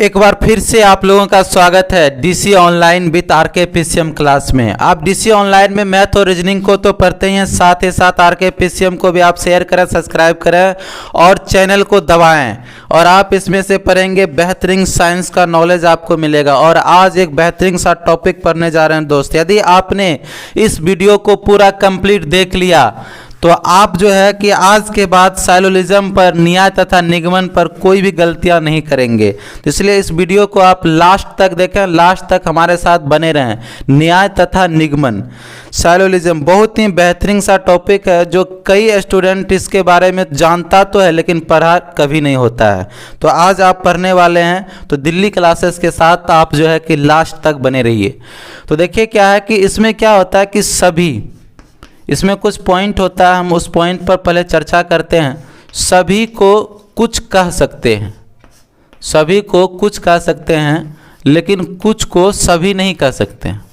एक बार फिर से आप लोगों का स्वागत है DC online with RK PCM class में। आप डीसी ऑनलाइन में मैथ और रीजनिंग को तो पढ़ते ही हैं, साथ ही साथ आरके पीसीएम को भी आप शेयर करें, सब्सक्राइब करें और चैनल को दबाएं। और आप इसमें से पढ़ेंगे बेहतरीन साइंस का नॉलेज आपको मिलेगा। और आज एक बेहतरीन सा टॉपिक पढ़ने जा रहे हैं दोस्त। यदि आपने इस वीडियो को पूरा कंप्लीट देख लिया तो आप जो है कि आज के बाद साइलोलिज्म पर, न्याय तथा निगमन पर कोई भी गलतियां नहीं करेंगे। तो इसलिए इस वीडियो को आप लास्ट तक देखें, लास्ट तक हमारे साथ बने रहें। न्याय तथा निगमन, साइलोलिज्म बहुत ही बेहतरीन सा टॉपिक है जो कई स्टूडेंट इसके बारे में जानता तो है लेकिन पढ़ा कभी नहीं होता है। तो आज आप पढ़ने वाले हैं, तो दिल्ली क्लासेस के साथ आप जो है कि लास्ट तक बने रहिए। तो देखिए क्या है कि इसमें क्या होता है कि सभी, इसमें कुछ पॉइंट होता है, हम उस पॉइंट पर पहले चर्चा करते हैं। सभी को कुछ कह सकते हैं, सभी को कुछ कह सकते हैं लेकिन कुछ को सभी नहीं कह सकते हैं।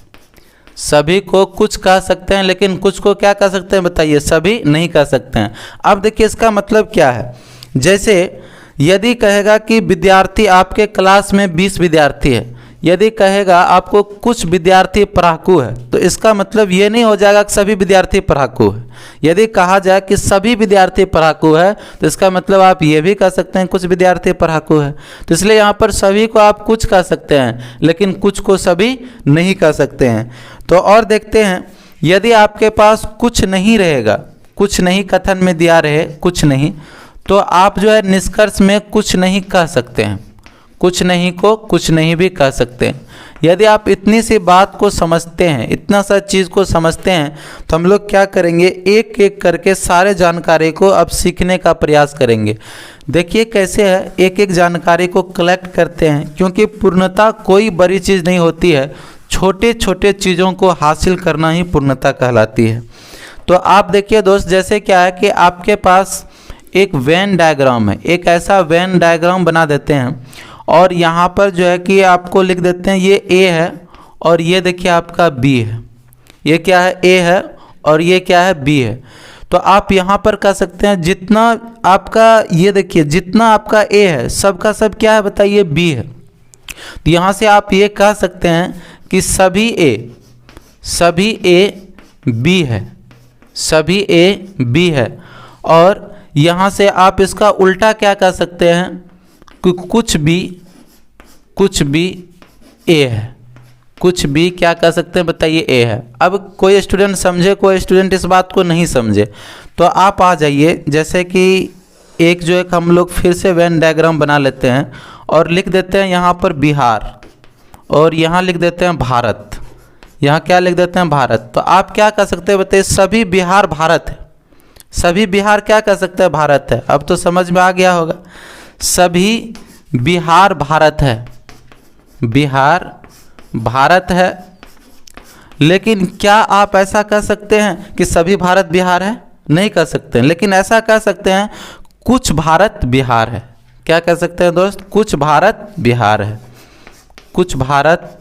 सभी को कुछ कह सकते हैं लेकिन कुछ को क्या कह सकते हैं बताइए, सभी नहीं कह सकते हैं। अब देखिए इसका मतलब क्या है। जैसे यदि कहेगा कि विद्यार्थी, आपके क्लास में 20 विद्यार्थी है, यदि कहेगा आपको कुछ विद्यार्थी पढ़ाकू है तो इसका मतलब ये नहीं हो जाएगा कि सभी विद्यार्थी पढ़ाकू है। यदि कहा जाए कि सभी विद्यार्थी पढ़ाकू है तो इसका मतलब आप ये भी कह सकते हैं कुछ विद्यार्थी पढ़ाकू है। तो इसलिए यहाँ पर सभी को आप कुछ कह सकते हैं लेकिन कुछ को सभी नहीं कह सकते हैं। तो और देखते हैं, यदि आपके पास कुछ नहीं रहेगा, कुछ नहीं कथन में दिया रहे कुछ नहीं, तो आप जो है निष्कर्ष में कुछ नहीं कह सकते हैं, कुछ नहीं को कुछ नहीं भी कह सकते हैं। यदि आप इतनी सी बात को समझते हैं, इतना सा चीज़ को समझते हैं, तो हम लोग क्या करेंगे, एक एक करके सारे जानकारी को अब सीखने का प्रयास करेंगे। देखिए कैसे है, एक एक जानकारी को कलेक्ट करते हैं, क्योंकि पूर्णता कोई बड़ी चीज़ नहीं होती है, छोटे छोटे चीज़ों को हासिल करना ही पूर्णता कहलाती है। तो आप देखिए दोस्त, जैसे क्या है कि आपके पास एक वेन डायग्राम है, एक ऐसा वेन डायग्राम बना देते हैं और यहाँ पर जो है कि आपको लिख देते हैं ये ए है और ये देखिए आपका बी है। ये क्या है, ए है और ये क्या है, बी है। तो आप यहाँ पर कह सकते हैं जितना आपका, ये देखिए जितना आपका ए है सबका सब क्या है बताइए, बी है। तो यहाँ से आप ये कह सकते हैं कि सभी ए बी है, सभी ए बी है। और यहाँ से आप इसका उल्टा क्या कह सकते हैं कि कुछ भी ए है, कुछ भी क्या कह सकते हैं बताइए, ए है। अब कोई स्टूडेंट समझे, कोई स्टूडेंट इस बात को नहीं समझे, तो आप आ जाइए। जैसे कि एक जो एक हम लोग फिर से वेन डायग्राम बना लेते हैं और लिख देते हैं यहाँ पर बिहार और यहाँ लिख देते हैं भारत, यहाँ क्या लिख देते हैं, भारत। तो आप क्या कह सकते हैं बताइए, सभी बिहार भारत है, सभी बिहार क्या कह सकते हैं, भारत है। अब तो समझ में आ गया होगा, सभी बिहार भारत है, बिहार भारत है। लेकिन क्या आप ऐसा कह सकते हैं कि सभी भारत बिहार है, नहीं कह सकते हैं। लेकिन ऐसा कह सकते हैं कुछ भारत बिहार है। क्या कह सकते हैं दोस्त, कुछ भारत बिहार है, कुछ भारत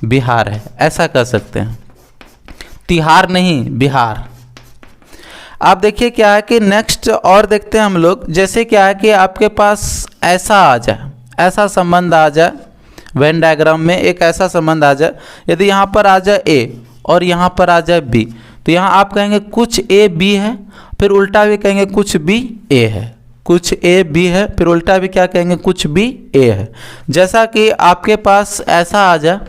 बिहार है, ऐसा कह सकते हैं। तिहार नहीं, बिहार। आप देखिए क्या है कि नेक्स्ट और देखते हैं हम लोग। जैसे क्या है कि आपके पास ऐसा आ जाए, ऐसा संबंध आ जाए, वेन डायग्राम में एक ऐसा संबंध आ जाए। यदि यहाँ पर आ जाए ए और यहाँ पर आ जाए बी, तो यहाँ आप कहेंगे कुछ ए बी है, फिर उल्टा भी कहेंगे कुछ बी ए है, कुछ ए बी है, फिर उल्टा भी क्या कहेंगे, कुछ बी ए है। जैसा कि आपके पास ऐसा आ जाए,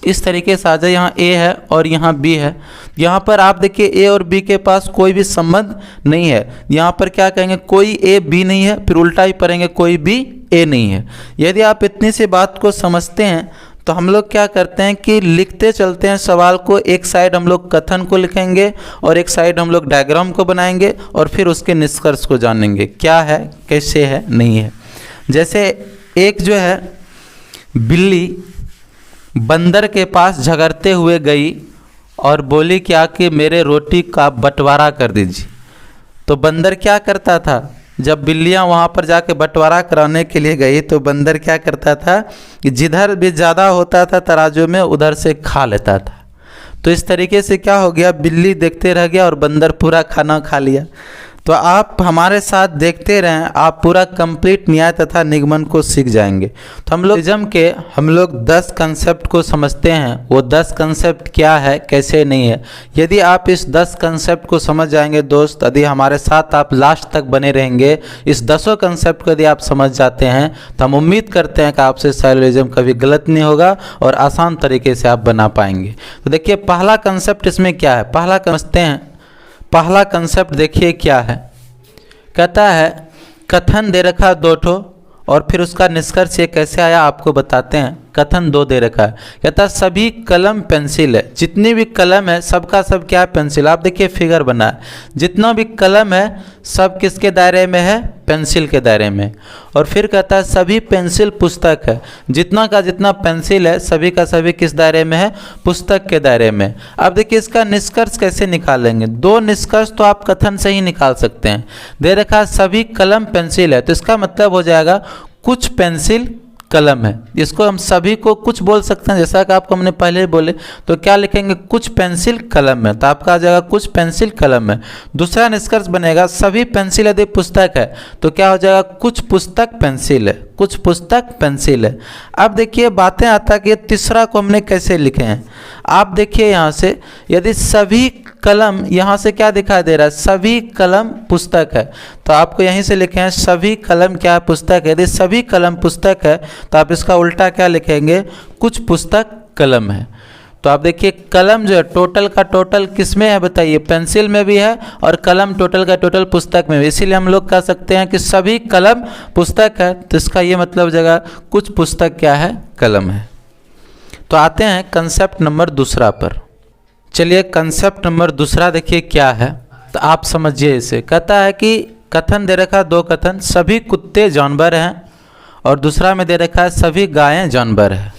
इस तरीके से आ जाए, यहाँ ए है और यहाँ बी है। यहाँ पर आप देखिए ए और बी के पास कोई भी संबंध नहीं है। यहाँ पर क्या कहेंगे, कोई ए बी नहीं है, फिर उल्टा ही पढ़ेंगे कोई बी ए नहीं है। यदि आप इतनी सी बात को समझते हैं तो हम लोग क्या करते हैं कि लिखते चलते हैं सवाल को। एक साइड हम लोग कथन को लिखेंगे और एक साइड हम लोग डायग्राम को बनाएंगे और फिर उसके निष्कर्ष को जानेंगे क्या है, कैसे है, नहीं है। जैसे एक जो है बिल्ली बंदर के पास झगड़ते हुए गई और बोली क्या कि मेरे रोटी का बंटवारा कर दीजिए। तो बंदर क्या करता था, जब बिल्लियां वहां पर जाके बंटवारा कराने के लिए गई तो बंदर क्या करता था कि जिधर भी ज़्यादा होता था तराजू में उधर से खा लेता था। तो इस तरीके से क्या हो गया, बिल्ली देखते रह गया और बंदर पूरा खाना खा लिया। तो आप हमारे साथ देखते रहें, आप पूरा कंप्लीट न्याय तथा निगमन को सीख जाएंगे। तो हम लोग 10 कंसेप्ट को समझते हैं। वो 10 कंसेप्ट क्या है, कैसे नहीं है। यदि आप इस 10 कंसेप्ट को समझ जाएंगे दोस्त, यदि हमारे साथ आप लास्ट तक बने रहेंगे, इस 10 कंसेप्ट को यदि आप समझ जाते हैं तो हम उम्मीद करते हैं कि आपसे साइलोजिज्म कभी गलत नहीं होगा और आसान तरीके से आप बना पाएंगे। तो देखिए पहला कंसेप्ट इसमें क्या है, पहला कंसेप्ट देखिए क्या है। कहता है कथन दे रखा 2 ठो और फिर उसका निष्कर्ष ये कैसे आया आपको बताते हैं। कथन 2 दे रखा है, कहता है सभी कलम पेंसिल है। जितनी भी कलम है सबका सब क्या है, पेंसिल। आप देखिए फिगर बना है, जितना भी कलम है सब किसके दायरे में है, पेंसिल के दायरे में। और फिर कहता है सभी पेंसिल पुस्तक है। जितना का जितना पेंसिल है सभी का सभी किस दायरे में है, पुस्तक के दायरे में। अब देखिए इसका निष्कर्ष कैसे निकालेंगे। 2 निष्कर्ष तो आप कथन से ही निकाल सकते हैं। दे रखा है सभी कलम पेंसिल है, तो इसका मतलब हो जाएगा कुछ पेंसिल कलम है। इसको हम सभी को कुछ बोल सकते हैं, जैसा कि आपको हमने पहले बोले। तो क्या लिखेंगे, कुछ पेंसिल कलम है, तो आपका आ जाएगा कुछ पेंसिल कलम है। दूसरा निष्कर्ष बनेगा सभी पेंसिल यदि पुस्तक है तो क्या हो जाएगा, कुछ पुस्तक पेंसिल है, कुछ पुस्तक पेंसिल है। अब देखिए बातें आता कि तीसरा को हमने कैसे लिखे हैं। आप देखिए यहाँ से, यदि सभी कलम, यहाँ से क्या दिखाई दे रहा है, सभी कलम पुस्तक है, तो आपको यहीं से लिखे हैं सभी कलम क्या पुस्तक है। यदि सभी कलम पुस्तक है तो आप इसका उल्टा क्या लिखेंगे, कुछ पुस्तक कलम है। तो आप देखिए कलम जो है टोटल का टोटल किस में है बताइए, पेंसिल में भी है और कलम टोटल का टोटल पुस्तक में भी। इसीलिए हम लोग कह सकते हैं कि सभी कलम पुस्तक है, तो इसका ये मतलब जगह कुछ पुस्तक क्या है, कलम है। तो आते हैं कंसेप्ट नंबर दूसरा पर। चलिए कंसेप्ट नंबर दूसरा देखिए क्या है, तो आप समझिए इसे। कहता है कि कथन दे रखा 2 कथन, सभी कुत्ते जानवर हैं, और दूसरा में दे रखा है सभी गायें जानवर हैं।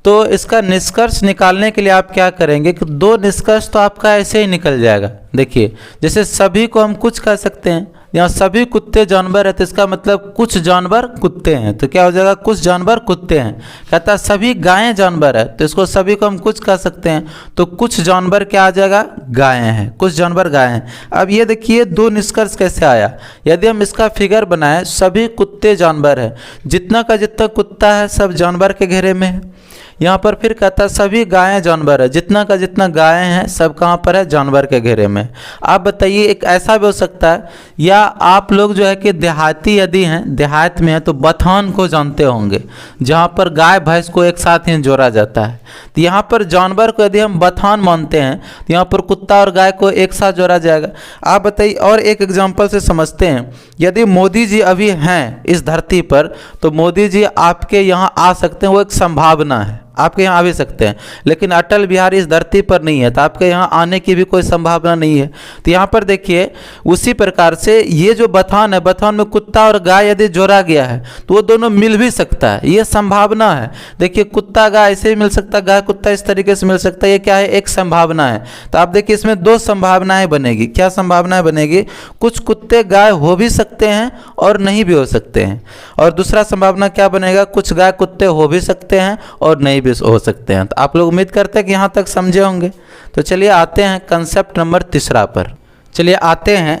तो इसका निष्कर्ष निकालने के लिए आप क्या करेंगे कि 2 निष्कर्ष तो आपका ऐसे ही निकल जाएगा। देखिए जैसे सभी को हम कुछ कह सकते हैं, यहाँ सभी कुत्ते जानवर है तो इसका मतलब कुछ जानवर कुत्ते हैं, तो क्या हो जाएगा, कुछ जानवर कुत्ते हैं। कहता है सभी गायें जानवर है, तो इसको सभी को हम कुछ कह सकते हैं, तो कुछ जानवर क्या आ जाएगा, गायें हैं, कुछ जानवर गायें हैं। अब ये देखिए 2 निष्कर्ष कैसे आया। यदि हम इसका फिगर बनाएं, सभी कुत्ते जानवर है, जितना का जितना कुत्ता है सब जानवर के घेरे में है। यहाँ पर फिर कहता है सभी गायें जानवर है, जितना का जितना गायें हैं सब कहाँ पर है, जानवर के घेरे में। आप बताइए एक ऐसा भी हो सकता है, या आप लोग जो है कि देहाती यदि हैं, देहात में है तो बथान को जानते होंगे, जहाँ पर गाय भैंस को एक साथ ही जोड़ा जाता है। तो यहाँ पर जानवर को यदि हम बथान मानते हैं तो यहाँ पर कुत्ता और गाय को एक साथ जोड़ा जाएगा। आप बताइए और एक एग्जाम्पल से समझते हैं। यदि मोदी जी अभी हैं इस धरती पर तो मोदी जी आपके यहाँ आ सकते हैं, वो एक संभावना है, आपके यहाँ आ भी सकते हैं। लेकिन अटल बिहारी इस धरती पर नहीं है तो आपके यहाँ आने की भी कोई संभावना नहीं है। तो यहाँ पर देखिए उसी प्रकार से ये जो बथान है, बथान में कुत्ता और गाय यदि जोड़ा गया है तो वो दोनों मिल भी सकता है, ये संभावना है। देखिए कुत्ता गाय ऐसे भी मिल सकता है, गाय कुत्ता इस तरीके से मिल सकता है, ये क्या है, एक संभावना है। तो आप देखिए इसमें 2 संभावनाएं बनेगी। क्या संभावनाएं बनेगी, कुछ कुत्ते गाय हो भी सकते हैं और नहीं भी हो सकते हैं। और दूसरा संभावना क्या बनेगा, कुछ गाय कुत्ते हो भी सकते हैं और नहीं भी हो सकते हैं। तो आप लोग उम्मीद करते हैं कि यहाँ तक समझे होंगे। तो चलिए आते हैं कंसेप्ट नंबर तीसरा पर। चलिए आते हैं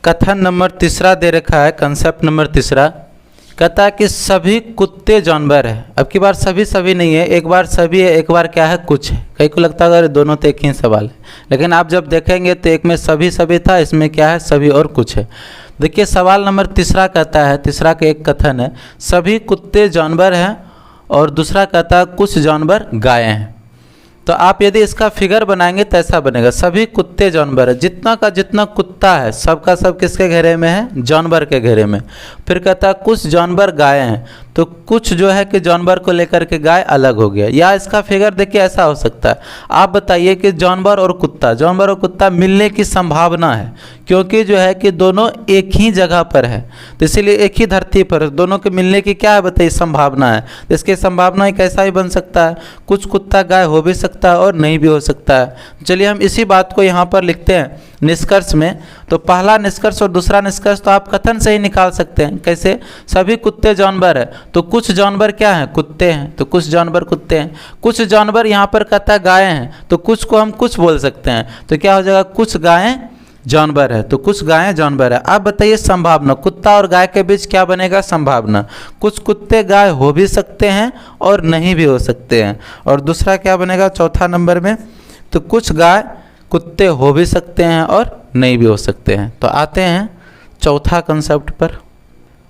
कथन नंबर तीसरा दे रखा है, कंसेप्ट नंबर तीसरा। कहता है कि सभी कुत्ते जानवर है। अब की बार सभी नहीं है, एक बार सभी है, एक बार क्या है, कुछ है। कई को लगता है अगर दोनों तो एक ही सवाल है, लेकिन आप जब देखेंगे तो एक में सभी था, इसमें क्या है, सभी और कुछ है। देखिए सवाल नंबर तीसरा कहता है, तीसरा का एक कथन है सभी कुत्ते जानवर हैं और दूसरा कहता है कुछ जानवर गायें हैं। तो आप यदि इसका फिगर बनाएंगे तो ऐसा बनेगा, सभी कुत्ते जानवर है, जितना का जितना कुत्ता है सबका सब किसके घेरे में है, जानवर के घेरे में। फिर कहता है कुछ जानवर गायें हैं, तो कुछ जो है कि जानवर को लेकर के गाय अलग हो गया। या इसका फिगर देखिए ऐसा हो सकता है, आप बताइए कि जानवर और कुत्ता मिलने की संभावना है, क्योंकि जो है कि दोनों एक ही जगह पर है, तो इसीलिए एक ही धरती पर दोनों के मिलने की क्या है बताइए, संभावना है। तो इसकी संभावना कैसा भी बन सकता है, कुछ कुत्ता गाय हो भी सकता है और नहीं भी हो सकता है। चलिए हम इसी बात को यहाँ पर लिखते हैं निष्कर्ष में। तो पहला निष्कर्ष और दूसरा निष्कर्ष तो आप कथन से ही निकाल सकते हैं। कैसे, सभी कुत्ते जानवर है तो कुछ जानवर क्या हैं, कुत्ते हैं, तो कुछ जानवर कुत्ते हैं। कुछ जानवर यहाँ पर कहता है गायें हैं, तो कुछ को हम कुछ बोल सकते हैं, तो क्या हो जाएगा, कुछ गायें जानवर है, तो कुछ गायें जानवर है। आप बताइए संभावना, कुत्ता और गाय के बीच क्या बनेगा? संभावना। कुछ कुत्ते गाय हो भी सकते हैं और नहीं भी हो सकते हैं। और दूसरा क्या बनेगा चौथा नंबर में? तो कुछ गाय कुत्ते हो भी सकते हैं और नहीं भी हो सकते हैं। तो आते हैं चौथा कंसेप्ट पर।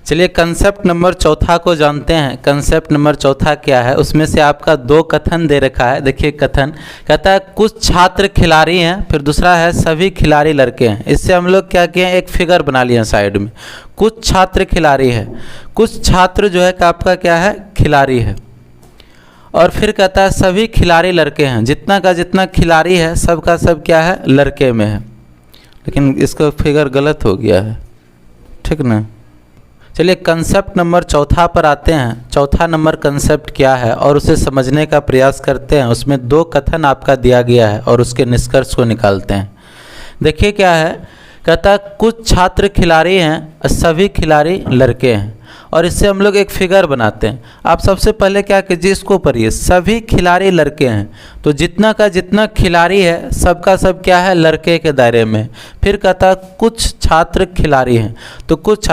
चलिए कंसेप्ट नंबर चौथा को जानते हैं। कंसेप्ट नंबर चौथा क्या है? उसमें से आपका 2 कथन दे रखा है। देखिए कथन कहता है कुछ छात्र खिलाड़ी हैं, फिर दूसरा है सभी खिलाड़ी लड़के हैं। इससे हम लोग क्या किए, एक फिगर बना लिए साइड में। कुछ छात्र खिलाड़ी है, कुछ छात्र जो है कि आपका क्या है, खिलाड़ी है। और फिर कहता है सभी खिलाड़ी लड़के हैं, जितना का जितना खिलाड़ी है सब का सब क्या है, लड़के में है। लेकिन इसका फिगर गलत हो गया है, ठीक ना। चलिए कंसेप्ट नंबर चौथा पर आते हैं। चौथा नंबर कंसेप्ट क्या है और उसे समझने का प्रयास करते हैं। उसमें 2 कथन आपका दिया गया है और उसके निष्कर्ष को निकालते हैं। देखिए क्या है, कहता है कुछ छात्र खिलाड़ी हैं, सभी खिलाड़ी लड़के हैं। और इससे हम लोग एक फिगर बनाते हैं। आप सबसे पहले क्या कीजिए, इसको पढ़िए, सभी खिलाड़ी लड़के हैं। तो जितना का जितना खिलाड़ी है सबका सब क्या है, लड़के के दायरे में। फिर कहता है कुछ छात्र खिलाड़ी हैं, तो कुछ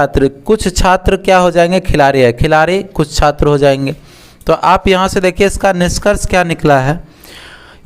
छात्र क्या हो जाएंगे, खिलाड़ी है, खिलाड़ी कुछ छात्र हो जाएंगे। तो आप यहाँ से देखिए इसका निष्कर्ष क्या निकला है।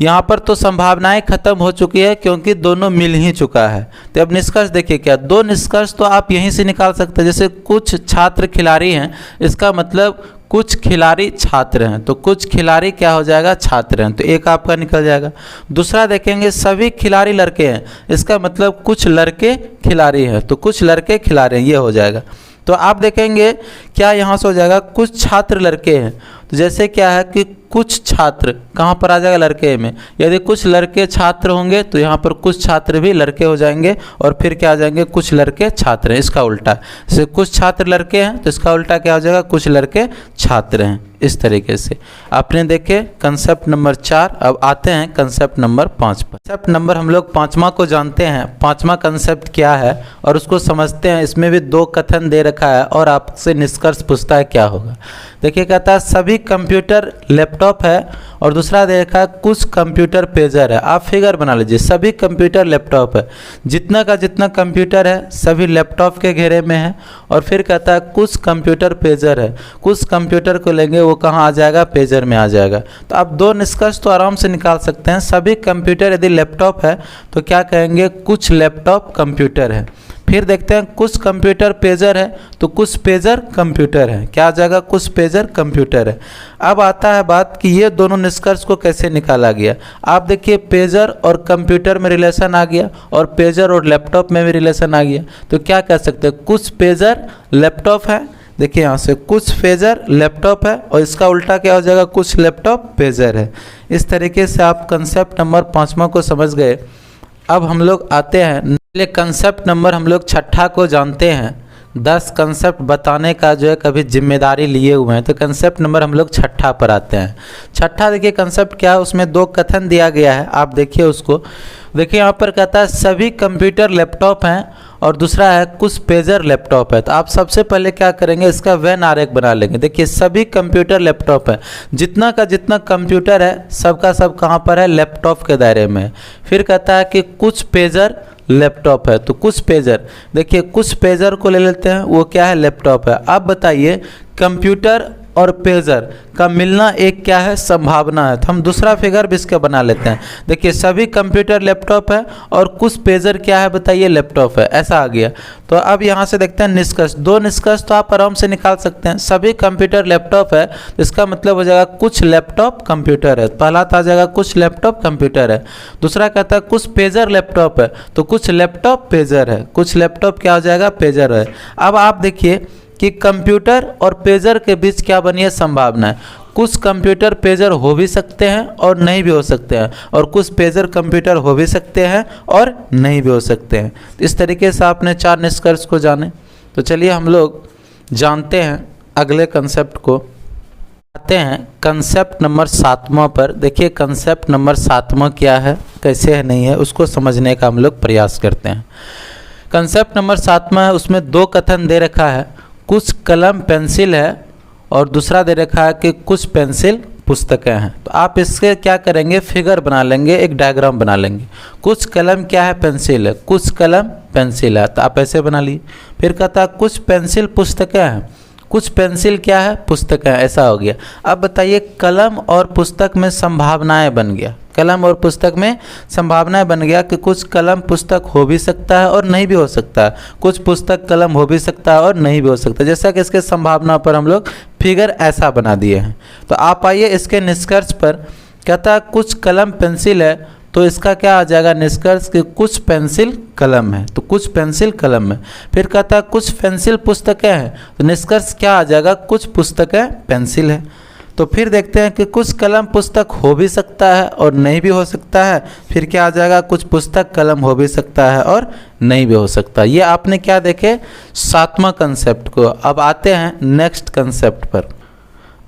यहाँ पर तो संभावनाएं खत्म हो चुकी है क्योंकि दोनों मिल ही चुका है। तो अब निष्कर्ष देखिए क्या, 2 निष्कर्ष तो आप यहीं से निकाल सकते हैं। जैसे कुछ छात्र खिलाड़ी हैं, इसका मतलब कुछ खिलाड़ी छात्र हैं, तो कुछ खिलाड़ी क्या हो जाएगा, छात्र हैं, तो एक आपका निकल जाएगा। दूसरा देखेंगे सभी खिलाड़ी लड़के हैं, इसका मतलब कुछ लड़के खिलाड़ी हैं, तो कुछ लड़के खिलाड़ी हैं, ये हो जाएगा। तो आप देखेंगे क्या यहाँ से हो जाएगा, कुछ छात्र लड़के हैं। तो जैसे क्या है कि कुछ छात्र कहाँ पर आ जाएगा, लड़के में। यदि कुछ लड़के छात्र होंगे तो यहाँ पर कुछ छात्र भी लड़के हो जाएंगे और फिर क्या आ जाएंगे, कुछ लड़के छात्र हैं, इसका उल्टा। जैसे कुछ छात्र लड़के हैं तो इसका उल्टा क्या हो जाएगा, कुछ लड़के छात्र हैं। इस तरीके से आपने देखे कंसेप्ट नंबर 4। अब आते हैं कंसेप्ट नंबर 5 पर। कंसेप्ट नंबर हम लोग 5वां को जानते हैं। 5वां कंसेप्ट क्या है और उसको समझते हैं। इसमें भी 2 कथन दे रखा है और आपसे निष्कर्ष पूछता है क्या होगा। देखिए कहता है सभी कंप्यूटर लैपटॉप है और दूसरा देखा कुछ कंप्यूटर पेजर है। आप फिगर बना लीजिए, सभी कंप्यूटर लैपटॉप है, जितना का जितना कंप्यूटर है सभी लैपटॉप के घेरे में है। और फिर कहता है कुछ कंप्यूटर पेजर है, कुछ कंप्यूटर को लेंगे वो कहाँ आ जाएगा, पेजर में आ जाएगा। तो आप 2 निष्कर्ष तो आराम से निकाल सकते हैं। सभी कंप्यूटर यदि लैपटॉप है तो क्या कहेंगे, कुछ लैपटॉप कंप्यूटर है। फिर देखते हैं कुछ कंप्यूटर पेजर है तो कुछ पेजर कंप्यूटर है, क्या आ जाएगा, कुछ पेजर कंप्यूटर है। अब आता है बात कि ये दोनों निष्कर्ष को कैसे निकाला गया। आप देखिए पेजर और कंप्यूटर में रिलेशन आ गया और पेजर और लैपटॉप में भी रिलेशन आ गया। तो क्या कह सकते हैं, कुछ पेजर लैपटॉप है। देखिए यहाँ से कुछ पेजर लैपटॉप है और इसका उल्टा क्या हो जाएगा, कुछ लैपटॉप पेजर है। इस तरीके से आप कंसेप्ट नंबर 5वां को समझ गए। अब हम लोग आते हैं कंसेप्ट नंबर हम लोग 6ठा को जानते हैं। 10 कंसेप्ट बताने का जो है कभी जिम्मेदारी लिए हुए हैं। तो कंसेप्ट नंबर हम लोग 6ठा पर आते हैं। 6ठा देखिए कंसेप्ट क्या है, उसमें 2 कथन दिया गया है, आप देखिए उसको। देखिए यहाँ पर कहता है सभी कंप्यूटर लैपटॉप हैं और दूसरा है कुछ पेजर लैपटॉप है। तो आप सबसे पहले क्या करेंगे, इसका वेन आरेख बना लेंगे। देखिए सभी कंप्यूटर लैपटॉप है, जितना का जितना कंप्यूटर है सबका सब कहाँ पर है, लैपटॉप के दायरे में। फिर कहता है कि कुछ पेजर लैपटॉप है, तो कुछ पेजर, देखिए कुछ पेजर को ले लेते हैं, वो क्या है, लैपटॉप है। अब बताइए कंप्यूटर और पेजर का मिलना एक क्या है, संभावना है। तो हम दूसरा फिगर भी इसका बना लेते हैं। देखिए सभी कंप्यूटर लैपटॉप है और कुछ पेजर क्या है, बताइए, लैपटॉप है, ऐसा आ गया। तो अब यहाँ से देखते हैं निष्कर्ष। 2 निष्कर्ष तो आप आराम से निकाल सकते हैं। सभी कंप्यूटर लैपटॉप है तो इसका मतलब हो जाएगा कुछ लैपटॉप कंप्यूटर है, पहला तो आ जाएगा कुछ लैपटॉप कंप्यूटर है। दूसरा कहता है कुछ पेजर लैपटॉप है तो कुछ लैपटॉप पेजर है, कुछ लैपटॉप क्या हो जाएगा, पेजर है। अब आप देखिए कि कंप्यूटर और पेजर के बीच क्या बनी है, संभावना है। कुछ कंप्यूटर पेजर हो भी सकते हैं और नहीं भी हो सकते हैं और कुछ पेजर कंप्यूटर हो भी सकते हैं और नहीं भी हो सकते हैं। तो इस तरीके से आपने 4 निष्कर्ष को जाने। तो चलिए हम लोग जानते हैं अगले कंसेप्ट को। आते हैं कंसेप्ट नंबर 7वां पर। देखिए कंसेप्ट नंबर 7वां क्या है, कैसे है, नहीं है, उसको समझने का हम लोग प्रयास करते हैं। कंसेप्ट नंबर 7वां है, उसमें 2 कथन दे रखा है, कुछ कलम पेंसिल है और दूसरा दे रखा है कि कुछ पेंसिल पुस्तकें हैं। तो आप इसके क्या करेंगे, फिगर बना लेंगे, एक डायग्राम बना लेंगे। कुछ कलम क्या है, पेंसिल है, कुछ कलम पेंसिल है, तो आप ऐसे बना लिए। फिर कहता है कुछ पेंसिल पुस्तकें हैं, कुछ पेंसिल क्या है, पुस्तकें, ऐसा हो गया। अब बताइए कलम और पुस्तक में संभावनाएं बन गया, कलम और पुस्तक में संभावनाएं बन गया कि कुछ कलम पुस्तक हो भी सकता है और नहीं भी हो सकता है, कुछ पुस्तक कलम हो भी सकता है और नहीं भी हो सकता है। जैसा कि इसके संभावना पर हम लोग फिगर ऐसा बना दिए हैं। तो आप आइए इसके निष्कर्ष पर। कहता है कुछ कलम पेंसिल है, तो इसका क्या आ जाएगा निष्कर्ष कि कुछ पेंसिल कलम है, तो कुछ पेंसिल कलम है। फिर कहता है कुछ पेंसिल पुस्तकें हैं, तो निष्कर्ष क्या आ जाएगा, कुछ पुस्तकें पेंसिल है। तो फिर देखते हैं कि कुछ कलम पुस्तक हो भी सकता है और नहीं भी हो सकता है। फिर क्या आ जाएगा, कुछ पुस्तक कलम हो भी सकता है और नहीं भी हो सकता। ये आपने क्या देखे, 7वां कंसेप्ट को। अब आते हैं नेक्स्ट कंसेप्ट पर,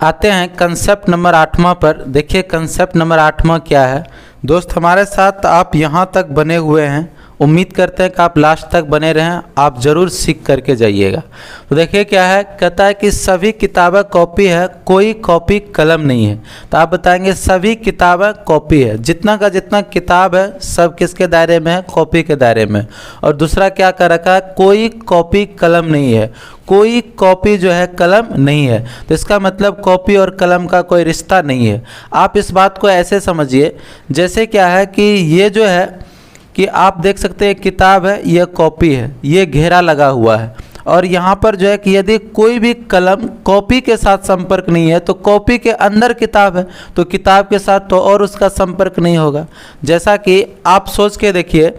आते हैं कंसेप्ट नंबर 8वां पर। देखिए कंसेप्ट नंबर 8वां क्या है। दोस्त हमारे साथ आप यहाँ तक बने हुए हैं, उम्मीद करते हैं कि आप लास्ट तक बने रहें, आप ज़रूर सीख करके जाइएगा। तो देखिए क्या है, कहता है कि सभी किताबें कॉपी है, कोई कॉपी कलम नहीं है। तो आप बताएंगे सभी किताबें कॉपी है, जितना का जितना किताब है सब किसके दायरे में है, कॉपी के दायरे में। और दूसरा क्या कर रखा है, कोई कॉपी कलम नहीं है, कोई कॉपी जो है कलम नहीं है। तो इसका मतलब कॉपी और कलम का कोई रिश्ता नहीं है। आप इस बात को ऐसे समझिए जैसे क्या है कि ये जो है कि आप देख सकते हैं किताब है, यह कॉपी है, ये घेरा लगा हुआ है। और यहाँ पर जो है कि यदि कोई भी कलम कॉपी के साथ संपर्क नहीं है तो कॉपी के अंदर किताब है, तो किताब के साथ तो और उसका संपर्क नहीं होगा। जैसा कि आप सोच के देखिए,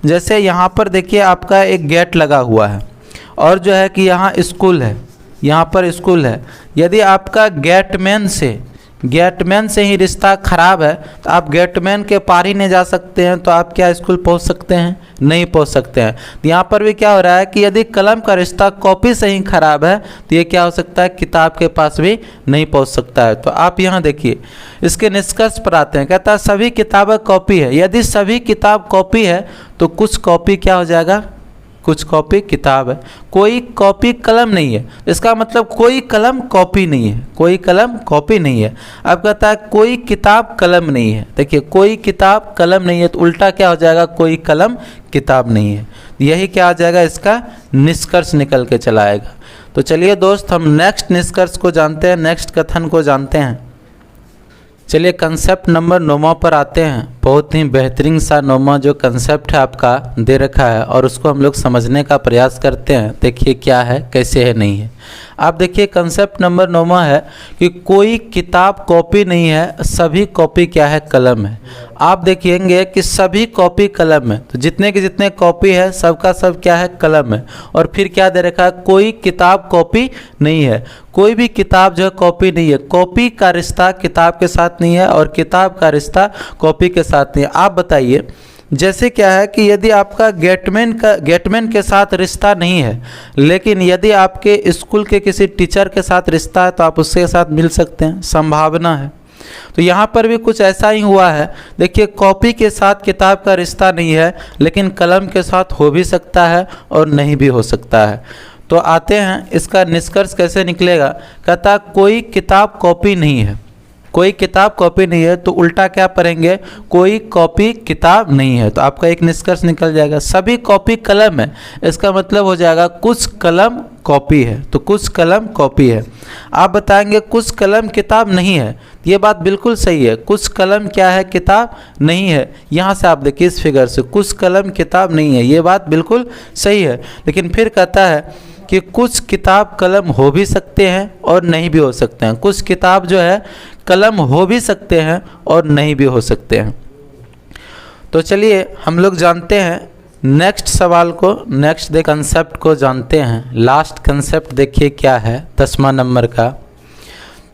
जैसे यहाँ पर देखिए आपका एक गेट लगा हुआ है और जो है कि यहाँ स्कूल है, यहाँ पर स्कूल है। यदि आपका गेटमैन से ही रिश्ता खराब है तो आप गेटमैन के पार ही नहीं जा सकते हैं, तो आप क्या स्कूल पहुंच सकते हैं, नहीं पहुंच सकते हैं। तो यहाँ पर भी क्या हो रहा है कि यदि कलम का रिश्ता कॉपी से ही खराब है तो ये क्या हो सकता है, किताब के पास भी नहीं पहुंच सकता है। तो आप यहाँ देखिए इसके निष्कर्ष पर आते हैं। कहता है सभी किताबें कॉपी है। यदि सभी किताब कॉपी है तो कुछ कॉपी क्या हो जाएगा, कुछ कॉपी किताब है, कोई कॉपी कलम नहीं है। इसका मतलब कोई कलम कॉपी नहीं है, कोई कलम कॉपी नहीं है। अब कहता है कोई किताब कलम नहीं है। देखिए कोई किताब कलम नहीं है, तो उल्टा क्या हो जाएगा, कोई कलम किताब नहीं है। यही क्या आ जाएगा, इसका निष्कर्ष निकल के चला आएगा। तो चलिए दोस्त हम नेक्स्ट निष्कर्ष को जानते हैं, नेक्स्ट कथन को जानते हैं। चलिए कंसेप्ट नंबर 9 पर आते हैं। बहुत ही बेहतरीन सा 9वां जो कंसेप्ट है आपका दे रखा है और उसको हम लोग समझने का प्रयास करते हैं। देखिए क्या है, कैसे है, नहीं है। आप देखिए कंसेप्ट नंबर 9 है कि कोई किताब कॉपी नहीं है, सभी कॉपी क्या है, कलम है। आप देखिएंगे कि सभी कॉपी कलम है, तो जितने के जितने कॉपी है सबका सब क्या है, कलम है। और फिर क्या दे रखा है, कोई किताब कॉपी नहीं है। कोई भी किताब जो है कॉपी नहीं है। कॉपी का रिश्ता किताब के साथ नहीं है और किताब का रिश्ता कॉपी के साथ नहीं है। आप बताइए जैसे क्या है कि यदि आपका गेटमैन के साथ रिश्ता नहीं है, लेकिन यदि आपके स्कूल के किसी टीचर के साथ रिश्ता है तो आप उसके साथ मिल सकते हैं, संभावना है। तो यहाँ पर भी कुछ ऐसा ही हुआ है। देखिए कॉपी के साथ किताब का रिश्ता नहीं है, लेकिन कलम के साथ हो भी सकता है और नहीं भी हो सकता है। तो आते हैं इसका निष्कर्ष कैसे निकलेगा। कहता कोई किताब कॉपी नहीं है, कोई किताब कॉपी नहीं है, तो उल्टा क्या पढ़ेंगे, कोई कॉपी किताब नहीं है। तो आपका एक निष्कर्ष निकल जाएगा। सभी कॉपी कलम है, इसका मतलब हो जाएगा कुछ कलम कॉपी है, तो कुछ कलम कॉपी है। आप बताएंगे कुछ कलम किताब नहीं है, ये बात बिल्कुल सही है। कुछ कलम क्या है, किताब नहीं है। यहाँ से आप देखिए इस फिगर से कुछ कलम किताब नहीं है, ये बात बिल्कुल सही है। लेकिन फिर कहता है कि कुछ किताब कलम हो भी सकते हैं और नहीं भी हो सकते हैं। कुछ किताब जो है कलम हो भी सकते हैं और नहीं भी हो सकते हैं। तो चलिए हम लोग जानते हैं नेक्स्ट सवाल को, नेक्स्ट कंसेप्ट को जानते हैं। लास्ट कंसेप्ट देखिए क्या है 10वां नंबर का।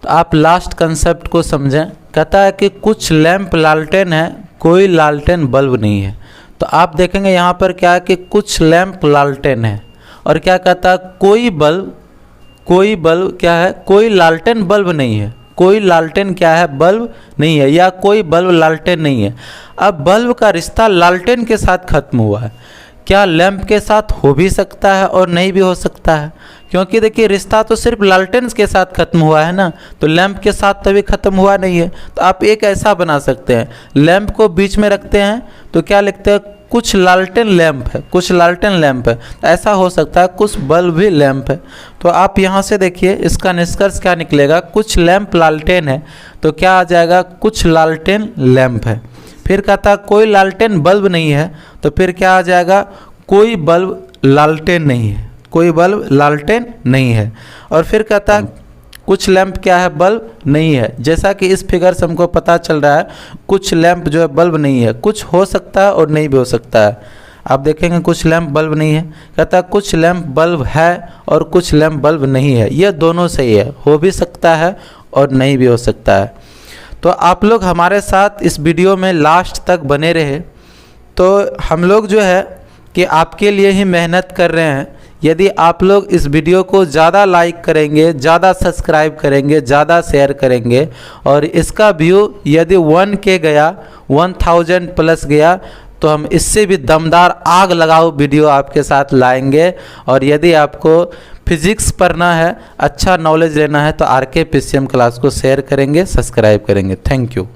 तो आप लास्ट कंसेप्ट को समझें। कहता है कि कुछ लैंप लालटेन है, कोई लालटेन बल्ब नहीं है। तो आप देखेंगे यहाँ पर क्या है कि कुछ लैंप लालटेन है और क्या कहता है कोई बल्ब क्या है, कोई लालटेन बल्ब नहीं है। कोई लालटेन क्या है, बल्ब नहीं है, या कोई बल्ब लालटेन नहीं है। अब बल्ब का रिश्ता लालटेन के साथ खत्म हुआ है, क्या लैंप के साथ हो भी सकता है और नहीं भी हो सकता है। क्योंकि देखिए रिश्ता तो सिर्फ लालटेन के साथ ख़त्म हुआ है ना, तो लैंप के साथ तो अभी ख़त्म हुआ नहीं है। तो आप एक ऐसा बना सकते हैं, लैंप को बीच में रखते हैं तो क्या लिखते हैं, कुछ लालटेन लैंप है, कुछ लालटेन लैंप है। तो ऐसा हो सकता है कुछ बल्ब भी लैंप है। तो आप यहाँ से देखिए इसका निष्कर्ष क्या निकलेगा, कुछ लैंप लालटेन है तो क्या आ जाएगा, कुछ लालटेन लैंप है। फिर कहता कोई लालटेन बल्ब नहीं है तो फिर क्या आ जाएगा, कोई बल्ब लालटेन नहीं है, कोई बल्ब लालटेन नहीं है। और फिर कहता कुछ लैंप क्या है, बल्ब नहीं है। जैसा कि इस फिगर से हमको पता चल रहा है कुछ लैंप जो है बल्ब नहीं है, कुछ हो सकता है और नहीं भी हो सकता है। आप देखेंगे कुछ लैंप बल्ब नहीं है, कहता कुछ लैंप बल्ब है और कुछ लैंप बल्ब नहीं है। ये दोनों सही है, हो भी सकता है और नहीं भी हो सकता है। तो आप लोग हमारे साथ इस वीडियो में लास्ट तक बने रहे। तो हम लोग जो है कि आपके लिए ही मेहनत कर रहे हैं। यदि आप लोग इस वीडियो को ज़्यादा लाइक करेंगे, ज़्यादा सब्सक्राइब करेंगे, ज़्यादा शेयर करेंगे और इसका व्यू यदि 1K गया, 1000 प्लस गया, तो हम इससे भी दमदार आग लगाओ वीडियो आपके साथ लाएंगे। और यदि आपको फिजिक्स पढ़ना है, अच्छा नॉलेज लेना है, तो RK PCM क्लास को शेयर करेंगे, सब्सक्राइब करेंगे। Thank you.